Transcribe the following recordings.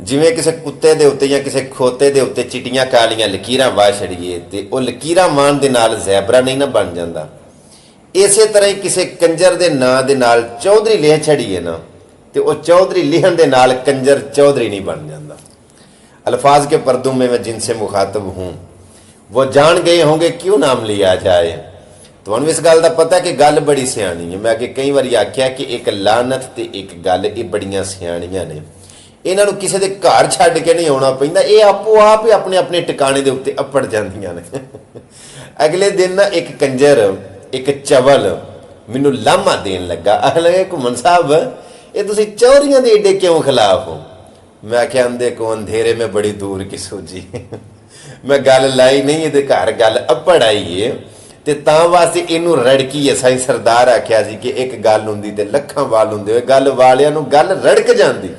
जिवें किसी कुत्ते दे उत्ते या किसी खोते दे उत्ते चिट्टियां कालियां लकीरां वाह छड़ीए ते वो लकीरां मान दे नाल ज़ैबरा नहीं ना बन जांदा। इसे तरह ही किसी कंजर दे नां दे नाल चौधरी लिख छड़ीए ना तो वह चौधरी लिखण दे नाल कंजर चौधरी नहीं बन जाता। अल्फाज के पर्दों में मैं जिनसे मुखातब हूँ वो जान गए होंगे क्यों नाम लिया जाए। तो इस गल का पता कि गल बड़ी सियाणी है। मैं अगे कई बार आख्या कि एक लानत ते एक गल ये बड़ियां सियाणियां ने। इन्हों किसी के घर छड्ड के नहीं आना पैंदा, ये आपो आप ही अपने अपने टिकाने के उत्ते अपड़ जांदियां ने। अगले दिन ना एक कंजर एक चवल मैनू लामा देन लगा, आखन लगा घुमन साहब ये तुसीं चौरियां दे एडे क्यों खिलाफ हो। मैं आख्या अंधे को अंधेरे में बड़ी दूर की सूझी। मैं गल लाई नहीं, ये घर गल अपड़ आई है ते तां वास्ते इनू रड़की है। साईं सरदार आख्या सी कि एक गल हुंदी ते लखां वाल हुंदे, गल वालियां नू गल रड़क जांदी।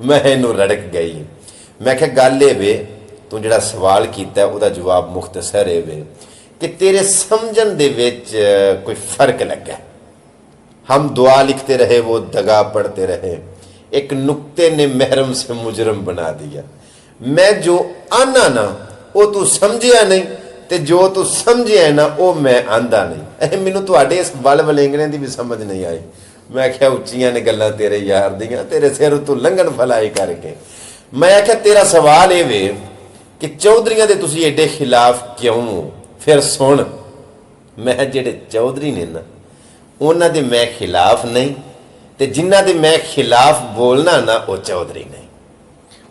मैं इनू रड़क गई। मैं क्या गल ये वे तू जिहड़ा सवाल कीता उहदा जवाब मुख्तसर है वे कि तेरे समझण दे विच कोई फर्क लगा। हम दुआ लिखते रहे वो दगा पढ़ते रहे, एक नुक्ते ने महरम से मुजरम बना दिया। मैं जो आना ना वो तू समझिया नहीं ते जो तू समझिया ना वो मैं आंदा नहीं। मैनू तुहाडे इस वल वलेंगने की भी समझ नहीं आई। मैं क्या उच्चियां ने गल्लां तेरे यार दियां, तेरे सिर तू लंघन फलाई करके। मैं आख्या तेरा सवाल ये वे कि चौधरियां दे तुसीं एडे खिलाफ क्यों। फिर सुन, मैं जेडे चौधरी ने ना उन्हां दे मैं खिलाफ नहीं ते जिन्हां दे मैं खिलाफ बोलना ना वो चौधरी नहीं।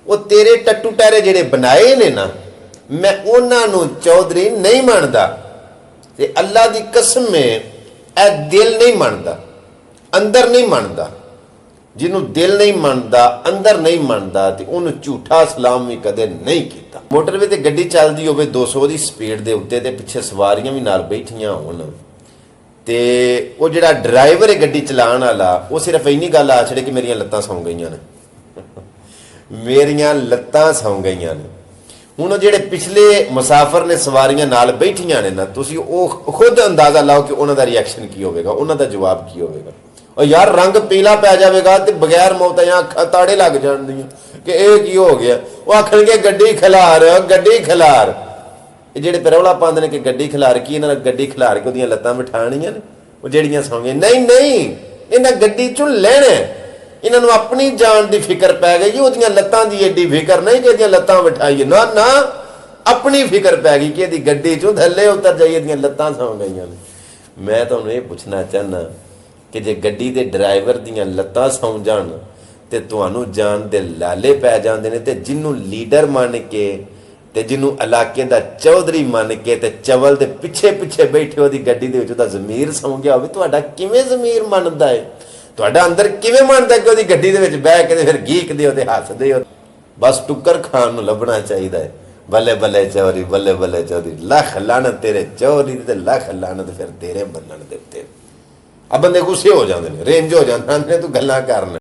वो तेरे टट्टू टैरे जेडे बनाए ने ना मैं उन्हां नूं चौधरी नहीं मानदा ते अल्लाह दी कसम में ए दिल नहीं मानदा, अंदर नहीं मानदा। जिन्हों दिल नहीं मानदा अंदर नहीं मानदा ते उन्होंने झूठा सलाम भी कदे नहीं किया। मोटरवे ते गड्डी चलदी होवे 200 की स्पीड के उत्ते ते पिछे सवारियां भी नाल बैठियां होण ते वो जिहड़ा ड्राइवर है गड्डी चलाण वाला वो सिर्फ इन्नी गल आ छड़े कि मेरियां लत्तां सौं गईयां ने। मेरियां लत्तां सौं गईयां ने। हुण जिहड़े पिछले मुसाफिर ने सवारियां नाल बैठियां ने ना तुसीं ओह खुद अंदाजा लाओ कि उन्हां दा रिएक्शन की होवेगा, उन्हां दा जवाब की होवेगा। और यार रंग पीला पै जाएगा तो बगैर मौत या अखा ताड़े लग जाएंदियां कि यह की हो गया। वो आखणगे गड्डी खिलार गड्डी खिलार। ये जेडे परौला पांदे ने कि गड्डी खिलार की इन्हां गड्डी खिलार के उहदियां लत्तां बिठाणियां ने वो जेड़ियां सौंगे नहीं नहीं इन्हां गड्डी चों लैणे। इन्हां नूं अपनी जान की फिक्र पै गई, उहदियां लत्तां की एडी फिक्र नहीं कि इहदियां लत्तां बिठाईए ना ना अपनी फिक्र पै गई कि इहदी गड्डी चों थल्ले उतर जाइए इहदियां लत्तां सौं गईयां ने। मैं तुहानूं ये पुछना चाहना कि जे गड्डी दे ड्राइवर दियां लत्तां सौं जाण ते तुहानूं जान दे लाले पै जांदे ने ते जिन्नूं लीडर मान के ते जिन्नूं इलाके दा चौधरी मान के ते चवल दे पिछे पिछे बैठे ओदी गड्डी दे विच ओदा ज़मीर सौं गया होवे, तुहाडा किवें ज़मीर मनदा है? तुहाडा अंदर किवें मनदा कि ओदी गड्डी दे विच बैठ के ते फिर गीकदे हो ते हੱसदे हो? बस टुक्कर खाण नूं लभना चाहीदा है। बल्ले बल्ले चौधरी बल्ले बल्ले चौधरी, लख लानत तेरे चौधरी ते लख लानत फिर तेरे बनण दे उत्ते। अब बंदे गुस्से हो जाते हैं, रेंज हो जाते हैं, तू गल्लां करन